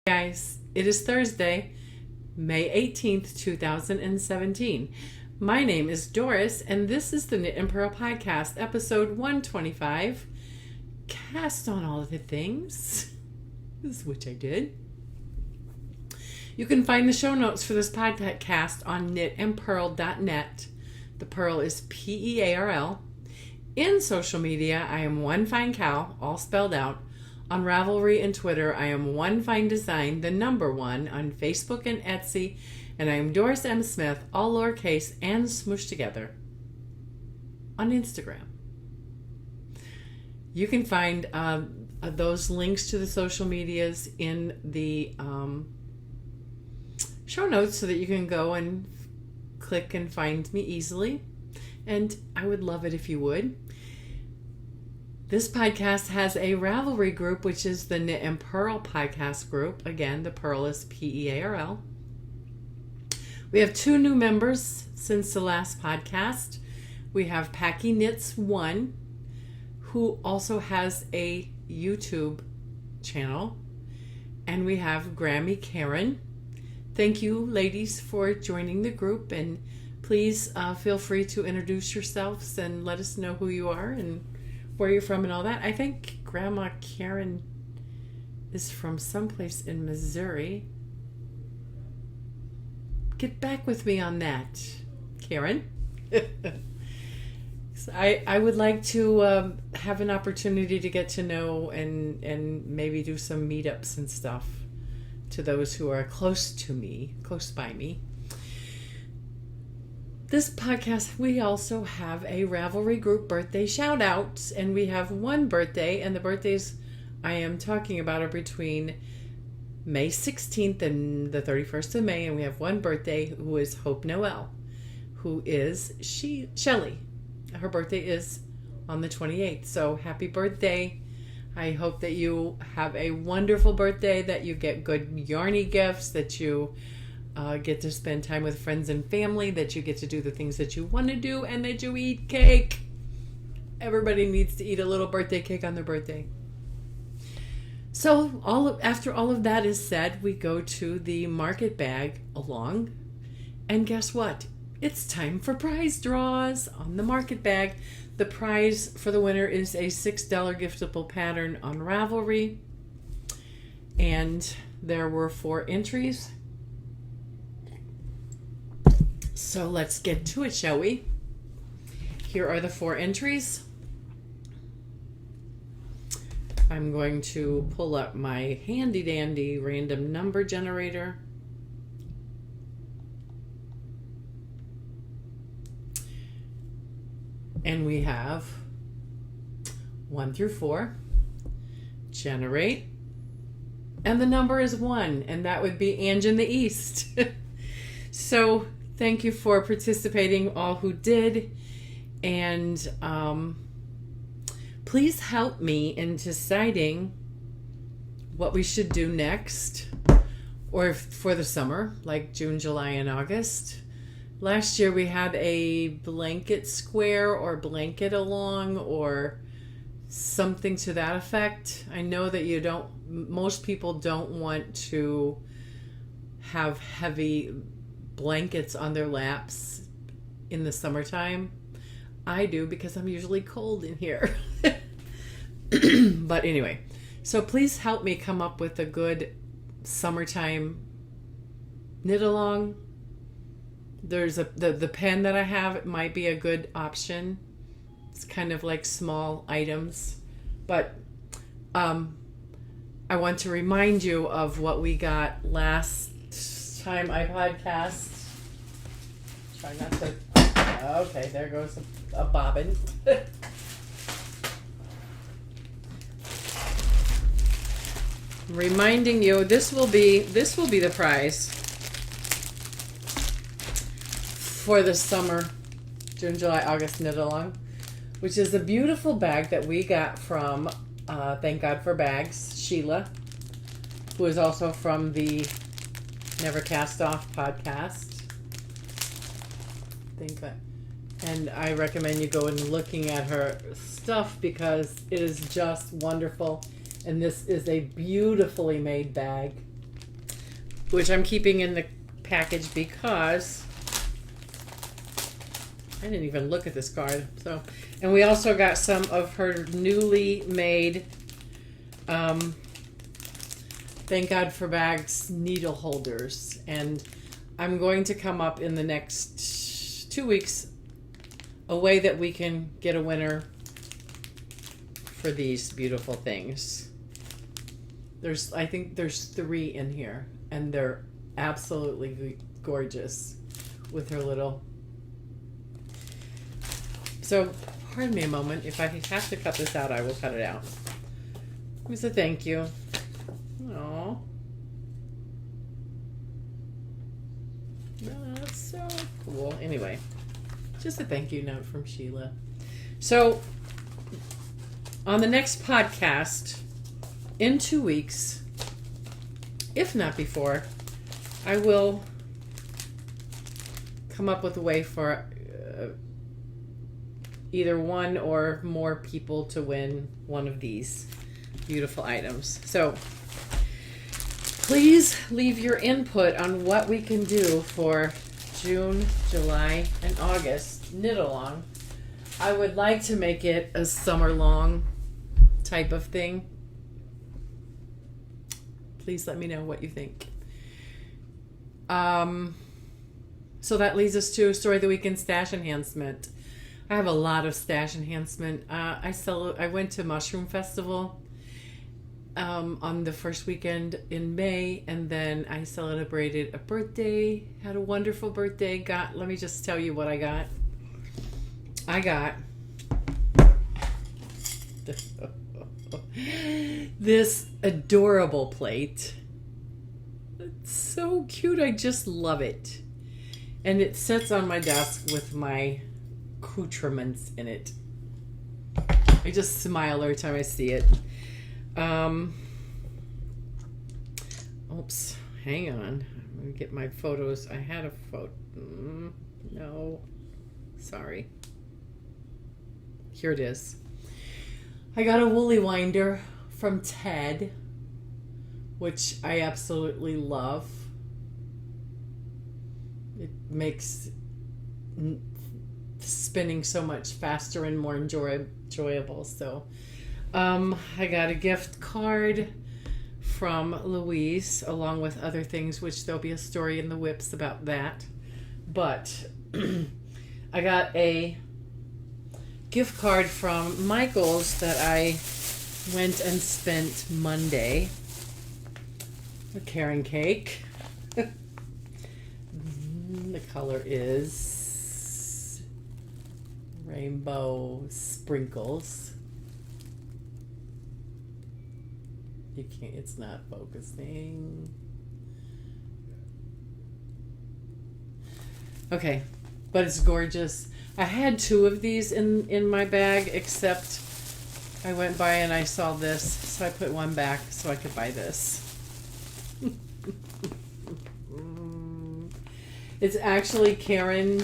Guys, it is Thursday, May 18th, 2017. My name is Doris, and this is the Knit and Purl Podcast, episode 125, Cast on All of the Things, which I did. You can find the show notes for this podcast on knitandpurl.net. The Purl is P-E-A-R-L. In social media, I am One Fine Cow, all spelled out. On Ravelry and Twitter, I am One Fine Design, the number one, on Facebook and Etsy, and I am Doris M. Smith, all lowercase and smooshed together, on Instagram. You can find those links to the social medias in the show notes so that you can go and click and find me easily, and I would love it if you would. This podcast has a Ravelry group, which is the Knit and Purl podcast group. Again, the Purl is P-E-A-R-L. We have 2 new members since the last podcast. We have Packy Knits 1, who also has a YouTube channel. And we have Grammy Karen. Thank you, ladies, for joining the group. And please feel free to introduce yourselves and let us know who you are and where you're from and all that. I think Grandma Karen is from someplace in Missouri. Get back with me on that, Karen. So I would like to have an opportunity to get to know and maybe do some meetups and stuff to those who are close by me. This podcast, we also have a Ravelry group birthday shout outs, and we have one birthday, and the birthdays I am talking about are between May 16th and the 31st of May, and we have one birthday who is Hope Noel, who is Shelly. Her birthday is on the 28th, so happy birthday. I hope that you have a wonderful birthday, that you get good yarny gifts, that you get to spend time with friends and family, that you get to do the things that you want to do, and that you eat cake. Everybody needs to eat a little birthday cake on their birthday. So after all of that is said, we go to the market bag along, and guess what? It's time for prize draws on the market bag. The prize for the winner is a $6 giftable pattern on Ravelry, and there were 4 entries. So let's get to it, shall we? Here are the 4 entries. I'm going to pull up my handy dandy random number generator. And we have 1 through 4. Generate. And the number is 1, and that would be Ange in the East. So thank you for participating, all who did. And please help me in deciding what we should do next, or for the summer, like June, July, and August. Last year we had a blanket square or blanket along or something to that effect. I know that most people don't want to have heavy blankets on their laps in the summertime. I do, because I'm usually cold in here. But anyway, so please help me come up with a good summertime knit along. There's the pen that I have, it might be a good option. It's kind of like small items, but I want to remind you of what we got last time I podcast. Try not to. Okay, there goes a bobbin. Reminding you, this will be the prize for the summer, June, July, August knit along, which is a beautiful bag that we got from Thank God for Bags, Sheila, who is also from the Never Cast Off podcast. And I recommend you go and looking at her stuff because it is just wonderful. And this is a beautifully made bag. which I'm keeping in the package because I didn't even look at this card. So, and we also got some of her newly made Thank God for Bags needle holders. And I'm going to come up in the next 2 weeks a way that we can get a winner for these beautiful things. I think there's 3 in here, and they're absolutely gorgeous with her little. So, pardon me a moment. If I have to cut this out, I will cut it out. Here's a thank you. Aww. That's so cool. Anyway, just a thank you note from Sheila. So, on the next podcast, in 2 weeks, if not before, I will come up with a way for either one or more people to win one of these beautiful items. So please leave your input on what we can do for June, July, and August knit along. I would like to make it a summer long type of thing. Please let me know what you think. So that leads us to Story of the Week and Stash Enhancement. I have a lot of stash enhancement. I went to Mushroom Festival on the first weekend in May, and then I celebrated a birthday, had a wonderful birthday. Let me just tell you what I got. I got this adorable plate. It's so cute. I just love it. And it sits on my desk with my accoutrements in it. I just smile every time I see it. Oops, hang on. I'm going to get my photos. I had a photo. No. Sorry. Here it is. I got a woolly winder from Ted, which I absolutely love. It makes spinning so much faster and more enjoyable. So I got a gift card from Louise along with other things, which there'll be a story in the whips about that. But I got a gift card from Michael's that I went and spent Monday. A Karen cake. The color is Rainbow Sprinkles. You can't, it's not focusing. Okay, but it's gorgeous. I had 2 of these in my bag, except I went by and I saw this, so I put one back so I could buy this. It's actually Karen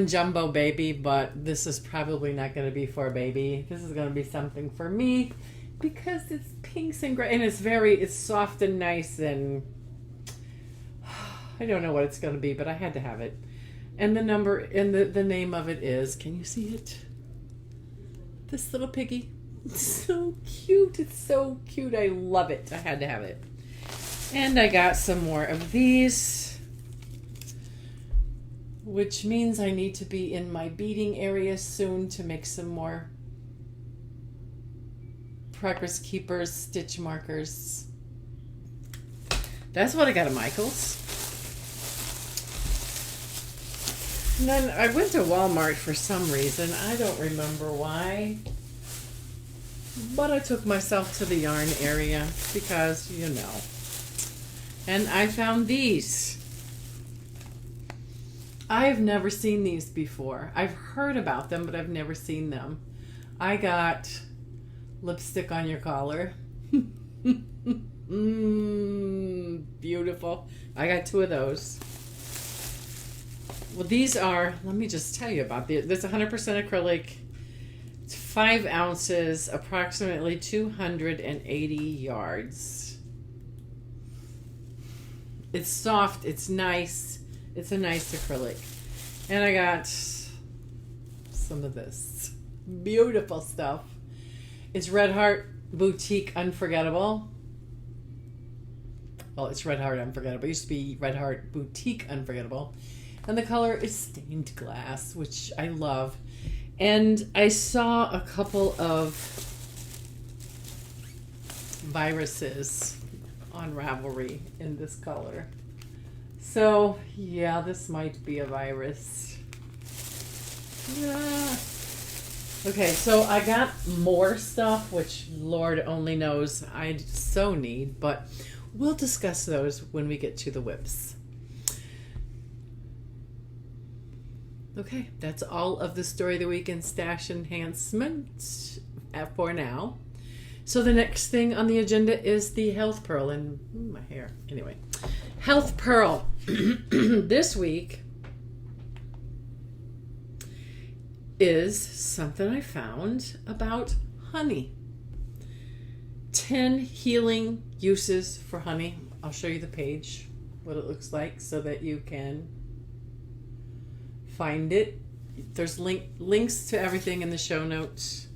Jumbo Baby, but this is probably not going to be for a baby. This is going to be something for me because it's pinks and gray, and it's soft and nice, and I don't know what it's going to be, but I had to have it. And the number and the name of it is, can you see it? This little piggy. It's so cute. It's so cute. I love it. I had to have it. And I got some more of these, which means I need to be in my beading area soon to make some more Progress Keepers stitch markers. That's what I got at Michael's. And then I went to Walmart for some reason. I don't remember why. But I took myself to the yarn area because, you know. And I found these. I've never seen these before. I've heard about them, but I've never seen them. I got lipstick on your collar. Beautiful. I got 2 of those. Well, these are, let me just tell you about this. There's 100% acrylic. It's 5 ounces, approximately 280 yards. It's soft. It's nice. It's a nice acrylic. And I got some of this beautiful stuff. It's Red Heart Boutique Unforgettable. Well, it's Red Heart Unforgettable. It used to be Red Heart Boutique Unforgettable. And the color is stained glass, which I love. And I saw a couple of viruses on Ravelry in this color. So, yeah, this might be a virus. Yeah. Okay, so I got more stuff, which Lord only knows I so need, but we'll discuss those when we get to the whips. Okay, that's all of the Story of the Week and Stash Enhancement for now. So the next thing on the agenda is the Health Pearl, and my hair. Anyway, Health Pearl. This week is something I found about honey. 10 healing uses for honey. I'll show you the page, what it looks like, so that you can find it. There's links to everything in the show notes.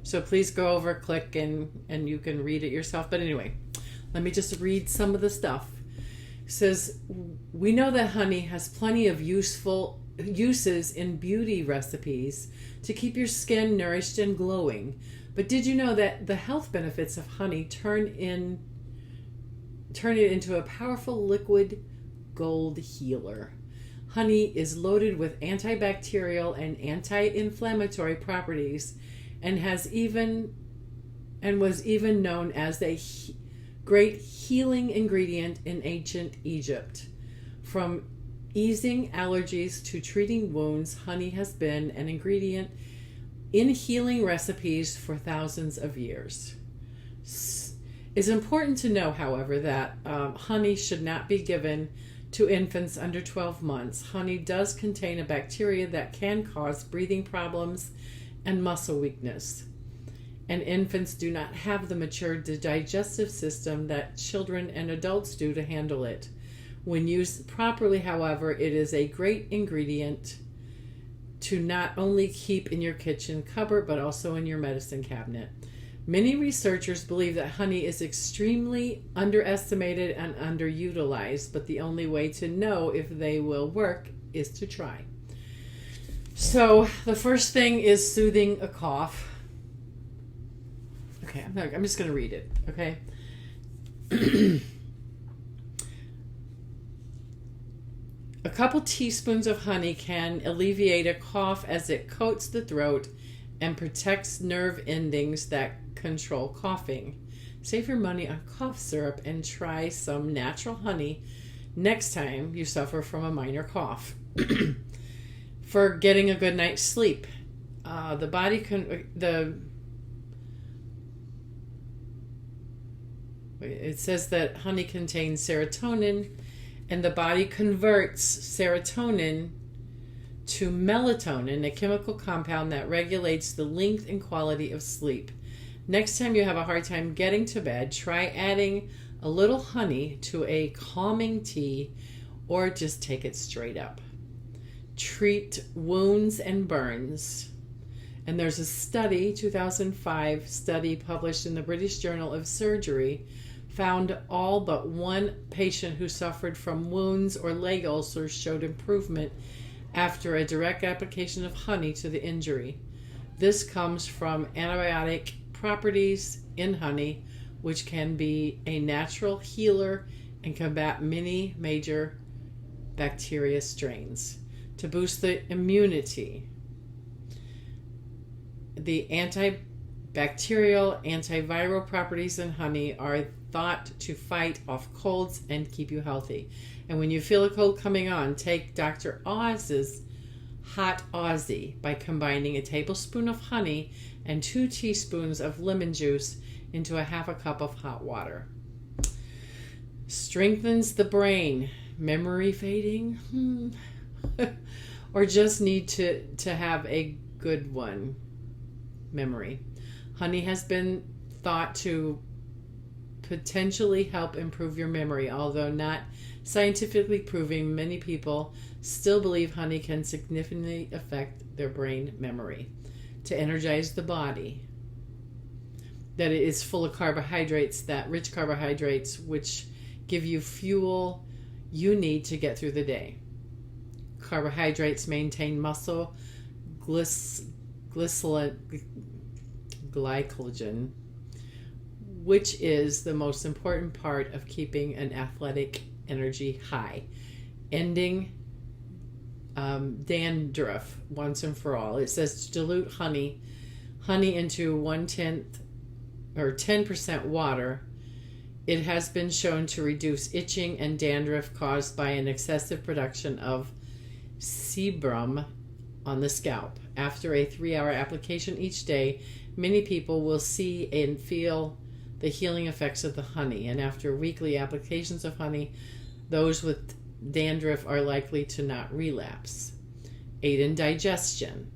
So please go over, click, and you can read it yourself. But anyway, let me just read some of the stuff. It says, we know that honey has plenty of useful uses in beauty recipes to keep your skin nourished and glowing. But did you know that the health benefits of honey turn it into a powerful liquid gold healer? Honey is loaded with antibacterial and anti-inflammatory properties and was even known as a great healing ingredient in ancient Egypt. From easing allergies to treating wounds, honey has been an ingredient in healing recipes for thousands of years. It's important to know, however, that honey should not be given to infants under 12 months. Honey does contain a bacteria that can cause breathing problems and muscle weakness. And infants do not have the mature digestive system that children and adults do to handle it. When used properly, however, it is a great ingredient to not only keep in your kitchen cupboard, but also in your medicine cabinet. Many researchers believe that honey is extremely underestimated and underutilized, but the only way to know if they will work is to try. So the first thing is soothing a cough. Okay, I'm just going to read it, okay? A couple teaspoons of honey can alleviate a cough as it coats the throat and protects nerve endings that control coughing. Save your money on cough syrup and try some natural honey next time you suffer from a minor cough. For getting a good night's sleep, it says that honey contains serotonin, and the body converts serotonin to melatonin, a chemical compound that regulates the length and quality of sleep. Next time you have a hard time getting to bed, try adding a little honey to a calming tea, or just take it straight up. Treat wounds and burns. And there's a study, 2005 study published in the British Journal of Surgery, found all but one patient who suffered from wounds or leg ulcers showed improvement after a direct application of honey to the injury. This comes from antibiotic properties in honey, which can be a natural healer and combat many major bacteria strains. To boost the immunity, the antibacterial, antiviral properties in honey are thought to fight off colds and keep you healthy. And when you feel a cold coming on, take Dr. Oz's Hot Aussie by combining a tablespoon of honey and 2 teaspoons of lemon juice into a half a cup of hot water. Strengthens the brain. Memory fading? Or just need to have a good one. Memory. Honey has been thought to potentially help improve your memory. Although not scientifically proven, many people still believe honey can significantly affect their brain memory. To energize the body, that it is full of carbohydrates, that rich carbohydrates, which give you fuel you need to get through the day. Carbohydrates maintain muscle glycogen, which is the most important part of keeping an athletic energy high, ending dandruff once and for all. It says to dilute honey into 1/10 or 10% water. It has been shown to reduce itching and dandruff caused by an excessive production of sebum on the scalp. After a 3-hour application each day, many people will see and feel the healing effects of the honey. And after weekly applications of honey, those with dandruff are likely to not relapse. Aid in digestion.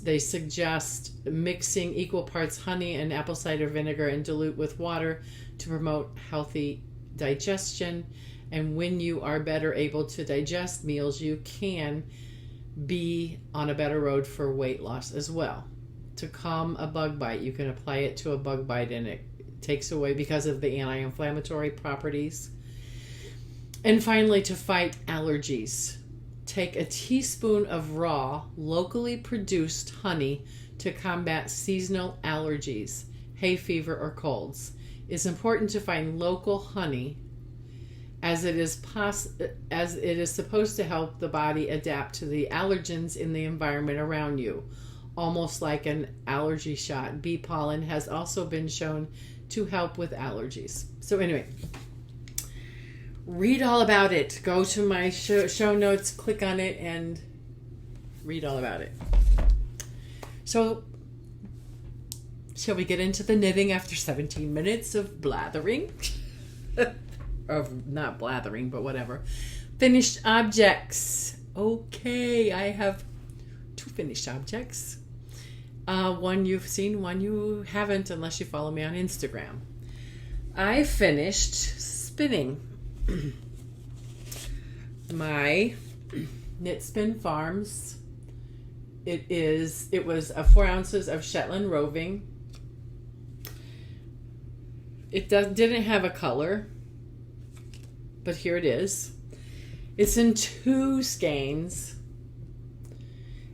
They suggest mixing equal parts honey and apple cider vinegar and dilute with water to promote healthy digestion. And when you are better able to digest meals, you can be on a better road for weight loss as well. To calm a bug bite, you can apply it to a bug bite and it takes away because of the anti-inflammatory properties. And finally, to fight allergies, take a teaspoon of raw, locally produced honey to combat seasonal allergies, hay fever, or colds. It's important to find local honey as it is supposed to help the body adapt to the allergens in the environment around you, almost like an allergy shot. Bee pollen has also been shown to help with allergies. So anyway, read all about it. Go to my show notes, click on it, and read all about it. So, shall we get into the knitting after 17 minutes of blathering? Of not blathering, but whatever. Finished objects. Okay, I have 2 finished objects. One you've seen, one you haven't, unless you follow me on Instagram. I finished spinning my Knit Spin Farms. It was 4 ounces of Shetland roving. It didn't have a color, but here it is. It's in 2 skeins.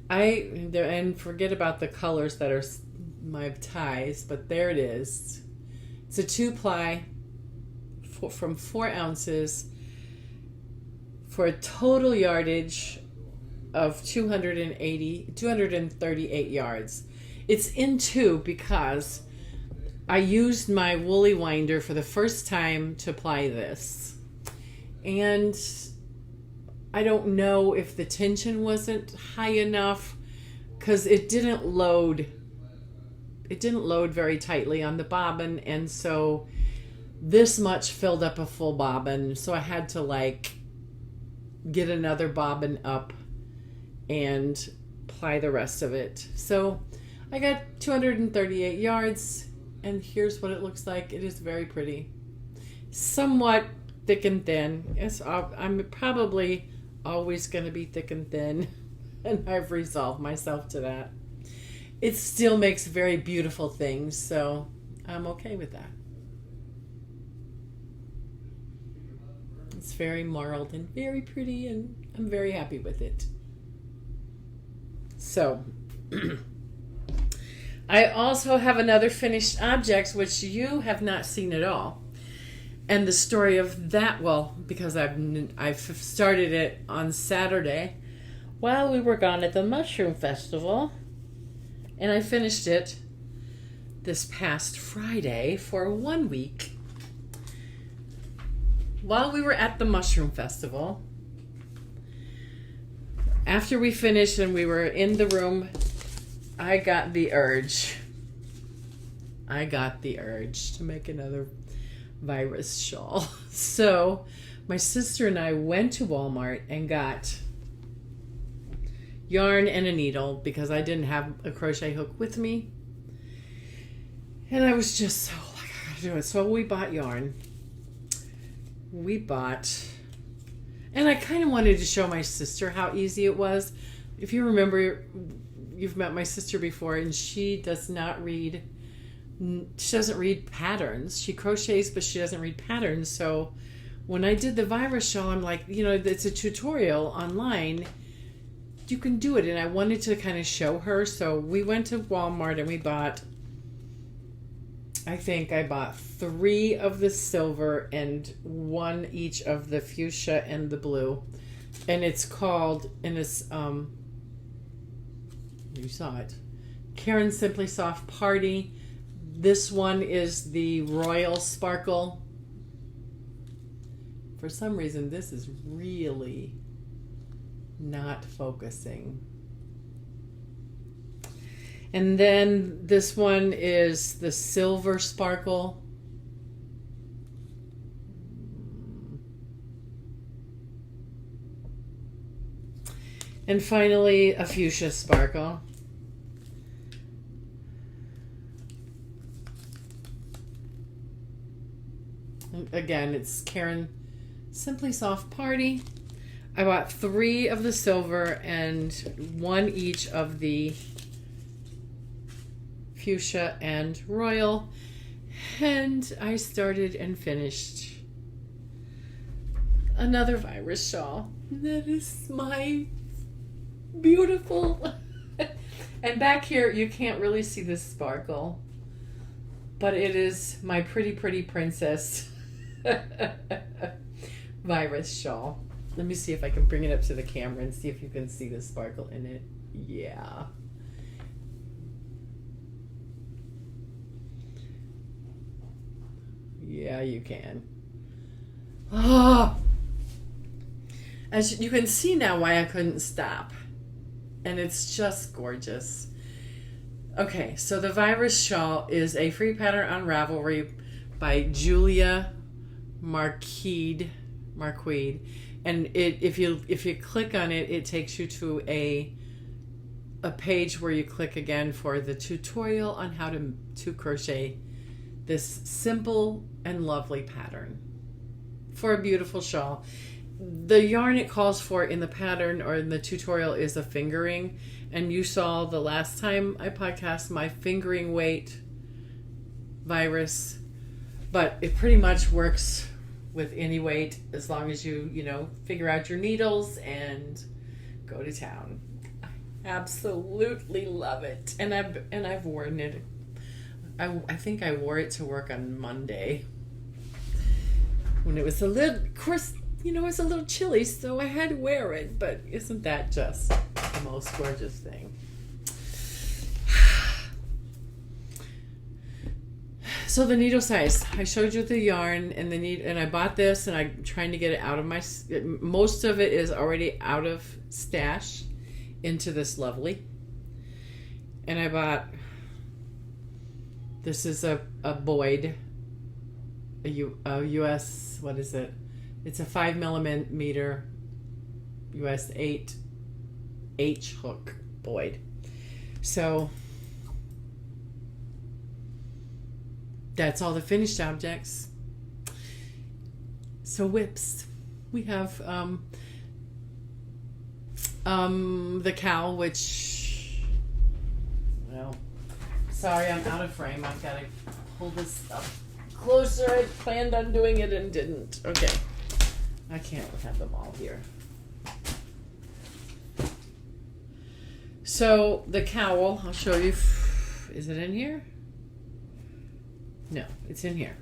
And forget about the colors that are my ties, but there it is. It's a 2-ply from 4 ounces for a total yardage of 238 yards. It's in 2 because I used my woolly winder for the first time to ply this. And I don't know if the tension wasn't high enough because it didn't load very tightly on the bobbin, and so this much filled up a full bobbin, so I had to get another bobbin up and ply the rest of it. So I got 238 yards, and here's what it looks like. It is very pretty. Somewhat thick and thin. I'm probably always going to be thick and thin, and I've resolved myself to that. It still makes very beautiful things, so I'm okay with that. It's very marled and very pretty, and I'm very happy with it. So, I also have another finished object, which you have not seen at all. And the story of that, because I've started it on Saturday while we were gone at the Mushroom Festival, and I finished it this past Friday for 1 week. While we were at the Mushroom Festival, after we finished and we were in the room, I got the urge to make another virus shawl. So my sister and I went to Walmart and got yarn and a needle because I didn't have a crochet hook with me. And I was just so I So we bought yarn. And I kind of wanted to show my sister how easy it was. If you remember, you've met my sister before, and she doesn't read patterns. She crochets, but she doesn't read patterns. So when I did the virus shawl, I'm like, it's a tutorial online. You can do it. And I wanted to kind of show her. So we went to Walmart and we bought, I think I bought 3 of the silver and 1 each of the fuchsia and the blue. And it's called, you saw it, Caron Simply Soft Party. This one is the Royal Sparkle. For some reason, this is really not focusing. And then this one is the Silver Sparkle. And finally, a Fuchsia Sparkle. And again, it's Caron Simply Soft Party. I bought 3 of the silver and 1 each of the fuchsia and royal, and I started and finished another virus shawl. That is my beautiful and back here you can't really see this sparkle, but it is my pretty princess virus shawl. Let me see if I can bring it up to the camera and see if you can see the sparkle in it. Yeah. Yeah, you can. Oh! As you can see now why I couldn't stop. And it's just gorgeous. Okay, so the virus shawl is a free pattern on Ravelry by Julia Marquide. And if you click on it, it takes you to a page where you click again for the tutorial on how to crochet this simple and lovely pattern for a beautiful shawl. The yarn it calls for in the pattern or in the tutorial is a fingering, and you saw the last time I podcast my fingering weight virus, but it pretty much works with any weight as long as you figure out your needles and go to town. I absolutely love it, and I've worn it. I think I wore it to work on Monday when it was a little, of course, it was a little chilly, so I had to wear it, but isn't that just the most gorgeous thing? So the needle size, I showed you the yarn and the needle, and I bought this, and I'm trying to get it out of most of it is already out of stash into this lovely. And I bought, this is a Boyd, a US, what is it? It's a 5mm US 8 H hook Boyd. So that's all the finished objects. So whips. We have the cowl, which, well, sorry, I'm out of frame. I've got to pull this up closer. I planned on doing it and didn't. Okay. I can't have them all here. So the cowl, I'll show you. Is it in here? No, it's in here.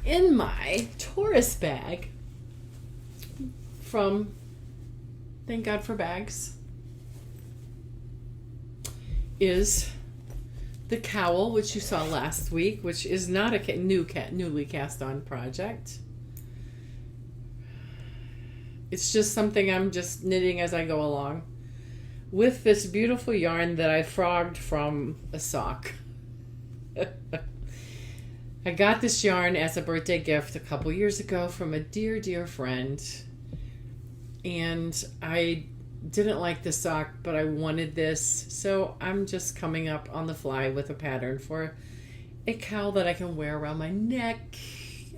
In my Taurus bag from Thank God for Bags is the cowl, which you saw last week, which is not a newly cast on project. It's just something I'm just knitting as I go along with this beautiful yarn that I frogged from a sock. I got this yarn as a birthday gift a couple years ago from a dear friend, and I didn't like the sock, but I wanted this, so I'm just coming up on the fly with a pattern for, a cowl that I can wear around my neck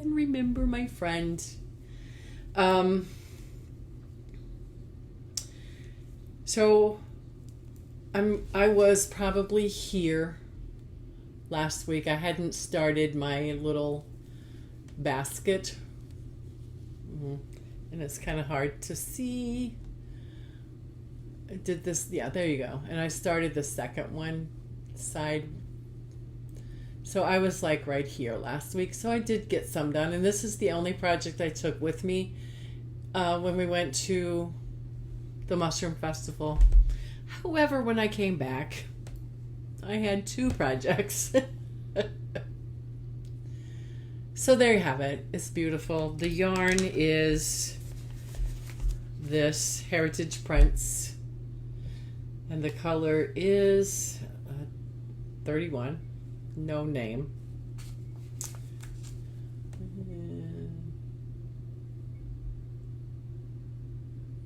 and remember my friend. So I was probably here last week. I hadn't started my little basket. And it's kind of hard to see. I did this, yeah, there you go. And I started the second one side. So I was like right here last week. So I did get some done. And this is the only project I took with me when we went to the Mushroom Festival. However, when I came back, I had 2 projects. So there you have it. It's beautiful. The yarn is this Heritage Prints. And the color is 31. No name.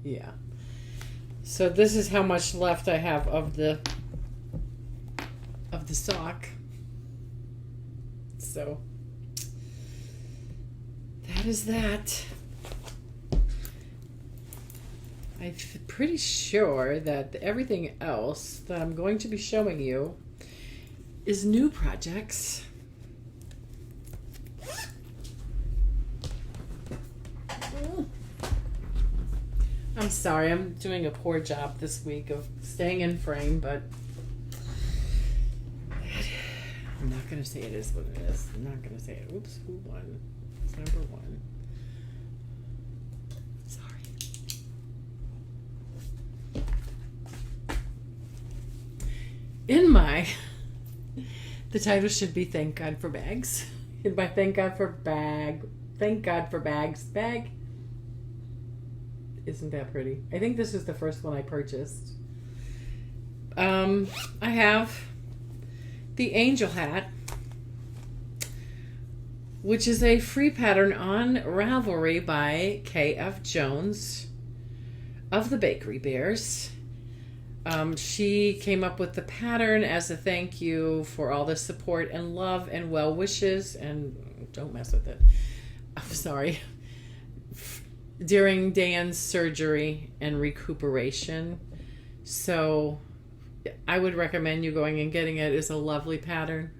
Yeah. So this is how much left I have of the sock. So that is that. I'm pretty sure that everything else that I'm going to be showing you is new projects. I'm sorry, I'm doing a poor job this week of staying in frame, but I'm not going to say it is what it is. I'm not going to say it. Oops, who won? It's number 1. Sorry. The title should be Thank God for Bags. And by Thank God for Bags bag. Isn't that pretty? I think this is the first one I purchased. I have the Angel Hat, which is a free pattern on Ravelry by K.F. Jones of the Bakery Bears. She came up with the pattern as a thank you for all the support and love and well wishes, and don't mess with it. I'm sorry. During Dan's surgery and recuperation. So I would recommend you going and getting it. It's a lovely pattern,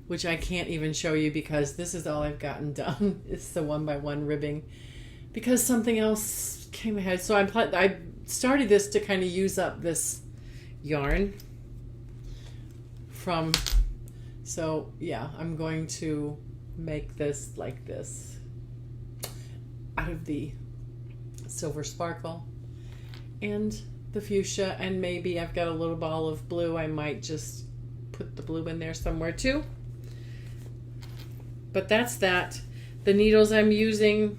which I can't even show you because this is all I've gotten done. It's the 1x1 ribbing because something else came ahead. So I started this to kind of use up this yarn from, so yeah, I'm going to make this like this out of the Silver Sparkle and the fuchsia, and maybe I've got a little ball of blue. I might just put the blue in there somewhere too. But that's that. The needles I'm using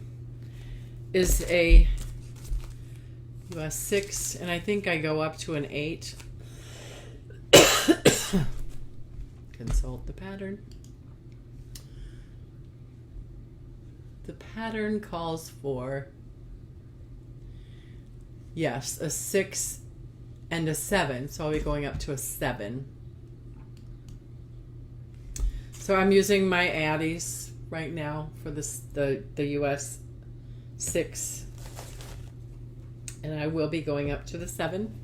is a US 6, and I think I go up to an 8. Consult the pattern. The pattern calls for, yes, a 6 and a 7, so I'll be going up to a 7. So I'm using my Addies right now for this, the US 6, and I will be going up to the 7.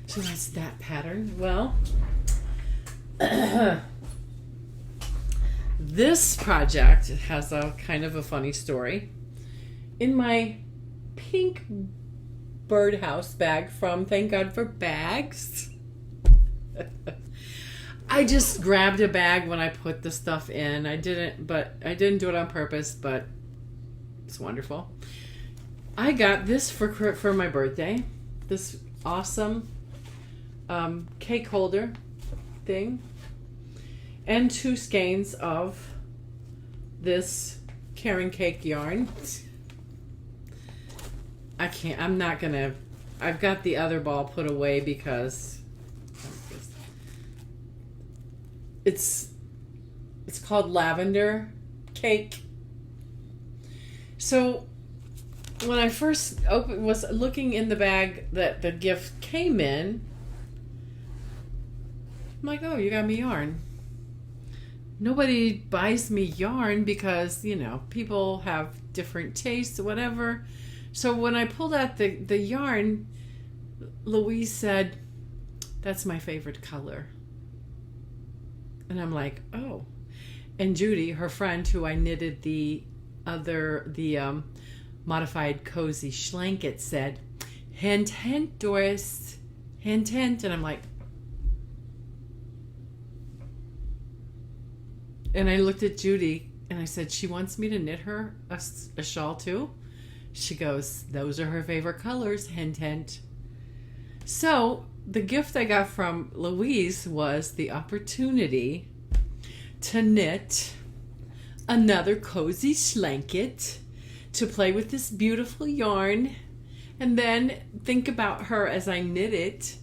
So that's that pattern. Well, this project has a kind of a funny story. In my pink birdhouse bag from Thank God for Bags, I just grabbed a bag when I put the stuff in. I didn't do it on purpose, but it's wonderful. I got this for my birthday. This awesome cake holder thing, and 2 skeins of this Caring Cake yarn. I've got the other ball put away because it's called Lavender Cake. So when I first was looking in the bag that the gift came in, I'm like, oh, you got me yarn. nobody buys me yarn because, people have different tastes, whatever. So when I pulled out the yarn, Louise said, "That's my favorite color." And I'm like, "Oh." And Judy, her friend who I knitted the modified cozy schlanket, said, "Hint, hint, Doris. Hint, hint." And I'm like, and I looked at Judy and I said, "She wants me to knit her a shawl too?" She goes, "Those are her favorite colors, hint, hint." So the gift I got from Louise was the opportunity to knit another cozy schlanket, to play with this beautiful yarn, and then think about her as I knit it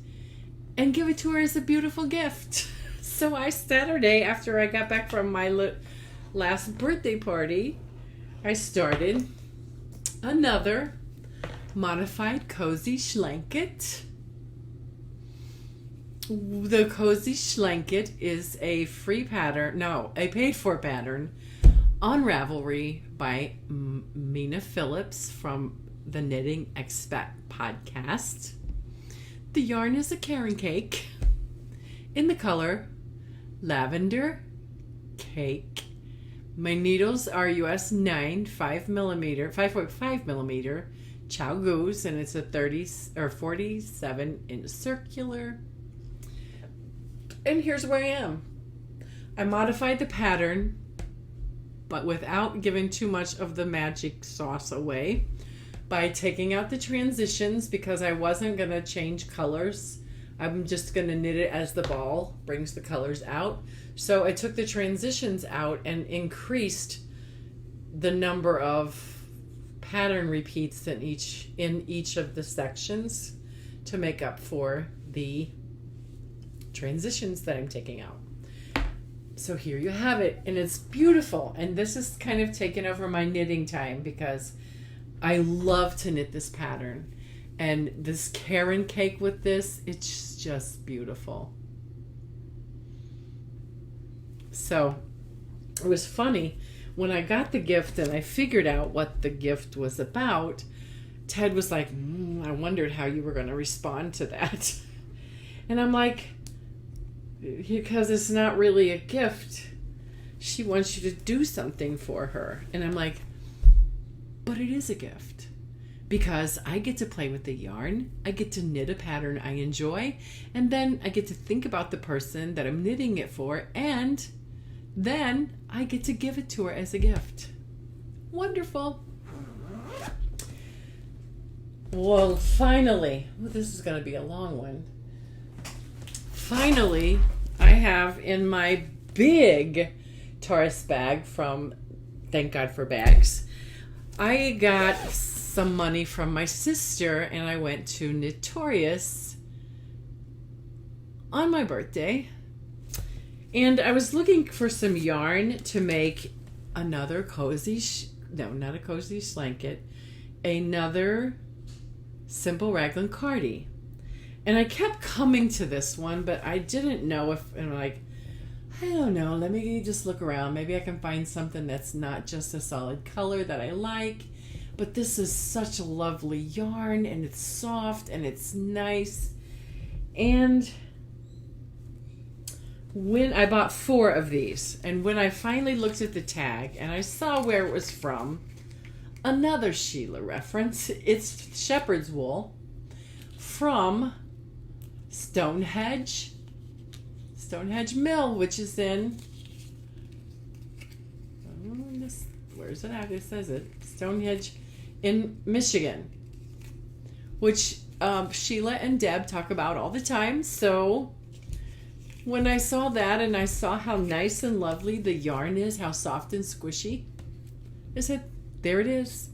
and give it to her as a beautiful gift. So Saturday, after I got back from my last birthday party, I started another modified cozy schlanket. The cozy schlanket is a paid for pattern on Ravelry by Mina Phillips from the Knitting Expat podcast. The yarn is a Caron cake in the color Lavender Cake. My needles are US 9 5.5 millimeter Chow Goose, and it's a 47 inch circular. And here's where I am. I modified the pattern, but without giving too much of the magic sauce away, by taking out the transitions, because I wasn't going to change colors. I'm just going to knit it as the ball brings the colors out. So I took the transitions out and increased the number of pattern repeats in each of the sections to make up for the transitions that I'm taking out. So here you have it, and it's beautiful. And this is kind of taken over my knitting time because I love to knit this pattern. And this Caron cake with this, it's just beautiful. So it was funny when I got the gift and I figured out what the gift was about. Ted was like, I wondered how you were going to respond to that. And I'm like, because it's not really a gift. She wants you to do something for her. And I'm like, but it is a gift. Because I get to play with the yarn, I get to knit a pattern I enjoy, and then I get to think about the person that I'm knitting it for, and then I get to give it to her as a gift. Wonderful. Well, finally, this is going to be a long one. Finally, I have in my big Taurus bag from Thank God for Bags, I got some money from my sister, and I went to Knittorious on my birthday, and I was looking for some yarn to make another not a cozy schlanket, another simple raglan cardi. And I kept coming to this one, but I didn't know and I'm like, I don't know, let me just look around. Maybe I can find something that's not just a solid color that I like. But this is such a lovely yarn, and it's soft, and it's nice. And when I bought 4 of these, and when I finally looked at the tag, and I saw where it was from, another Sheila reference, it's shepherd's wool from Stonehenge Mill, which is in, where is it at? It says it, Stonehenge in Michigan, which Sheila and Deb talk about all the time. So when I saw that and I saw how nice and lovely the yarn is, how soft and squishy, I said, there it is.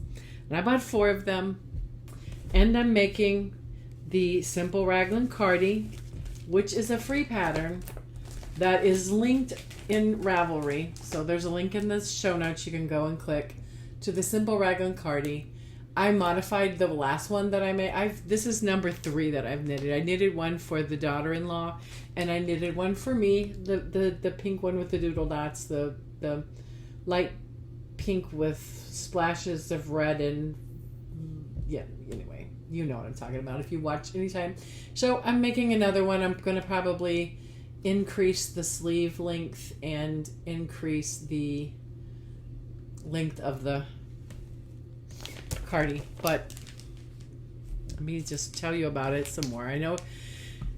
And I bought 4 of them, and I'm making the Simple Raglan Cardi, which is a free pattern that is linked in Ravelry. So there's a link in the show notes you can go and click to the Simple Raglan Cardi. I modified the last one that I made. This is number 3 that I've knitted. I knitted one for the daughter-in-law, and I knitted one for me. The pink one with the doodle dots, the light pink with splashes of red, and yeah. Anyway, you know what I'm talking about if you watch anytime. So I'm making another one. I'm going to probably increase the sleeve length and increase the length of the cardi, but let me just tell you about it some more. I know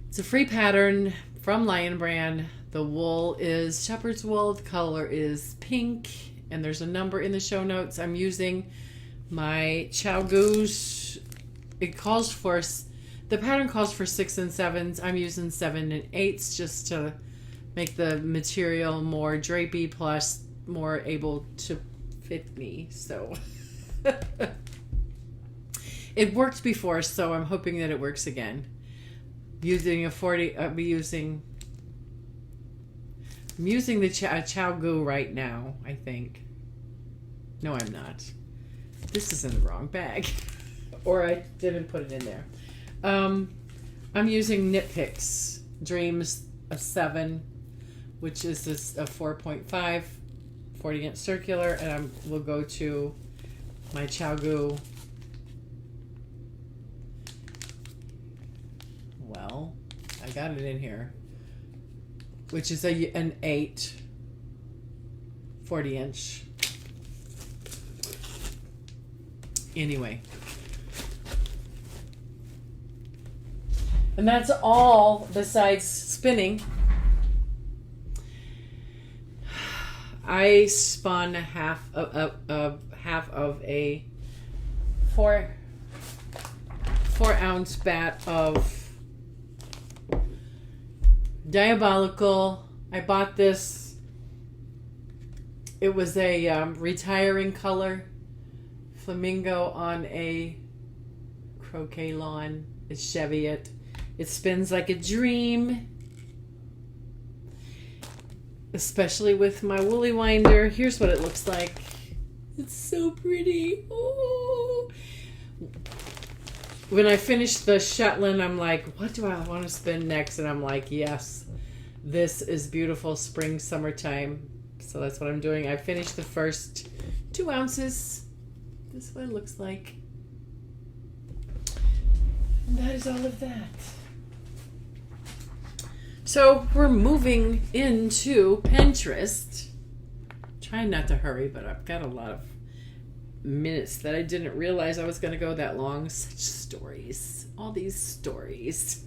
it's a free pattern from Lion Brand. The wool is shepherd's wool. The color is pink, and there's a number in the show notes. I'm using my ChiaoGoo. The pattern calls for 6 and 7s. I'm using 7 and 8s just to make the material more drapey, plus more able to fit me. So it worked before, so I'm hoping that it works again. Using a 40, I'm using the ChiaoGoo right now, I think. No, I'm not. This is in the wrong bag. Or I didn't put it in there. I'm using Knit Picks Dreams of 7, which is this a 4.5 40-inch circular, and we'll go to my ChiaoGoo. Well, I got it in here, which is an 8 40-inch. Anyway. And that's all besides spinning. I spun half of a 4-ounce bat of Diabolical. I bought this. It was a retiring color. Flamingo on a croquet lawn. It's Cheviot. It spins like a dream. Especially with my woolly winder. Here's what it looks like. It's so pretty. Oh. When I finished the Shetland, I'm like, what do I want to spin next? And I'm like, yes, this is beautiful spring, summertime. So that's what I'm doing. I finished the first 2 ounces. This is what it looks like. And that is all of that. So we're moving into Pinterest. Trying not to hurry, but I've got a lot of minutes that I didn't realize I was going to go that long. Such stories. All these stories.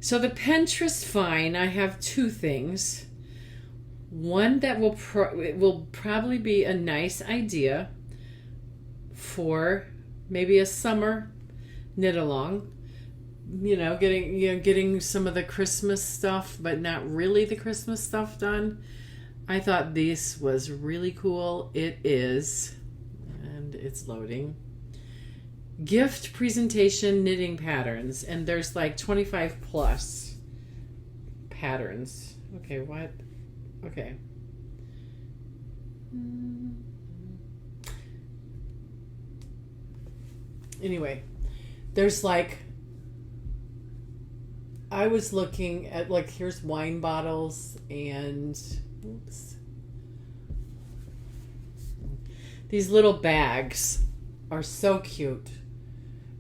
So the Pinterest find, I have 2 things. One that will probably be a nice idea for maybe a summer knit along. Getting some of the Christmas stuff, but not really the Christmas stuff done. I thought this was really cool. It is, and it's loading. Gift presentation knitting patterns, and there's like 25 plus patterns. Okay, what? Okay. Anyway, there's like, I was looking at, like, here's wine bottles and, oops. These little bags are so cute.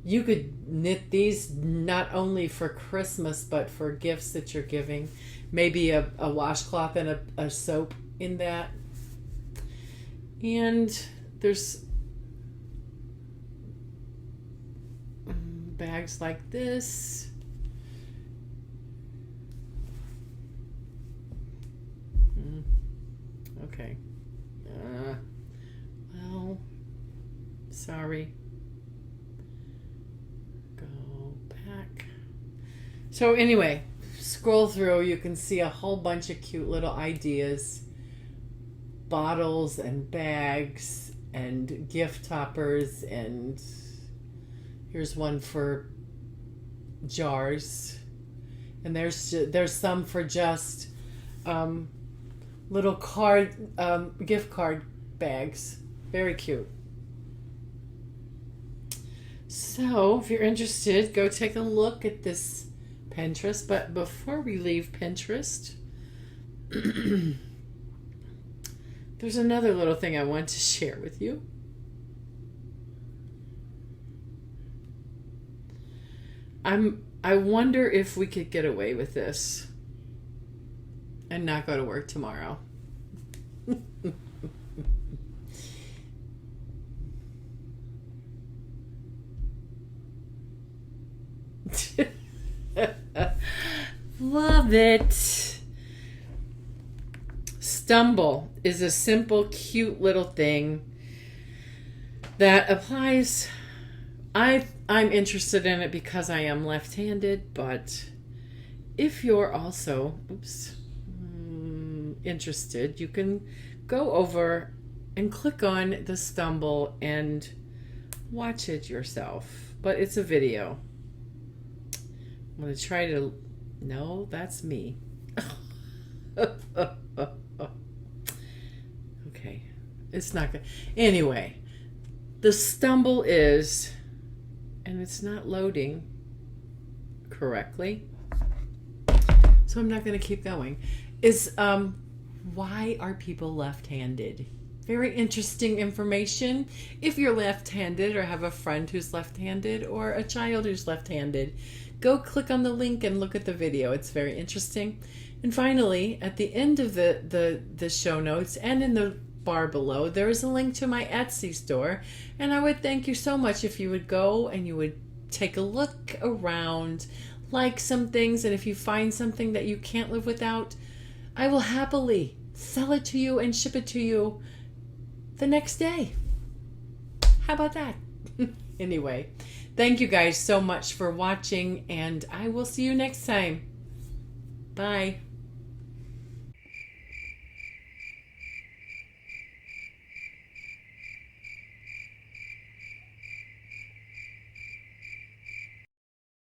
You could knit these not only for Christmas, but for gifts that you're giving. Maybe a washcloth and a soap in that. And there's bags like this. Okay. Well, sorry. Go back. So anyway, scroll through, you can see a whole bunch of cute little ideas. Bottles and bags and gift toppers, and here's one for jars. And there's some for just little gift card bags. Very cute. So, if you're interested, go take a look at this Pinterest. But before we leave Pinterest, there's another little thing I want to share with you. I wonder if we could get away with this and not go to work tomorrow. Love it. Stumble is a simple, cute little thing that applies. I'm interested in it because I am left-handed, but if you're also interested, you can go over and click on the Stumble and watch it yourself. But it's a video. I'm going to try to... No, that's me. Okay. It's not good. Anyway, the Stumble is... and it's not loading correctly, so I'm not going to keep going, is why are people left-handed? Very interesting information. If you're left-handed or have a friend who's left-handed or a child who's left-handed, go click on the link and look at the video. It's very interesting. And finally, at the end of the show notes and in the bar below, there is a link to my Etsy store, and I would thank you so much if you would go and you would take a look around, like some things, and if you find something that you can't live without, I will happily sell it to you and ship it to you the next day. How about that? Anyway, thank you guys so much for watching, and I will see you next time. Bye.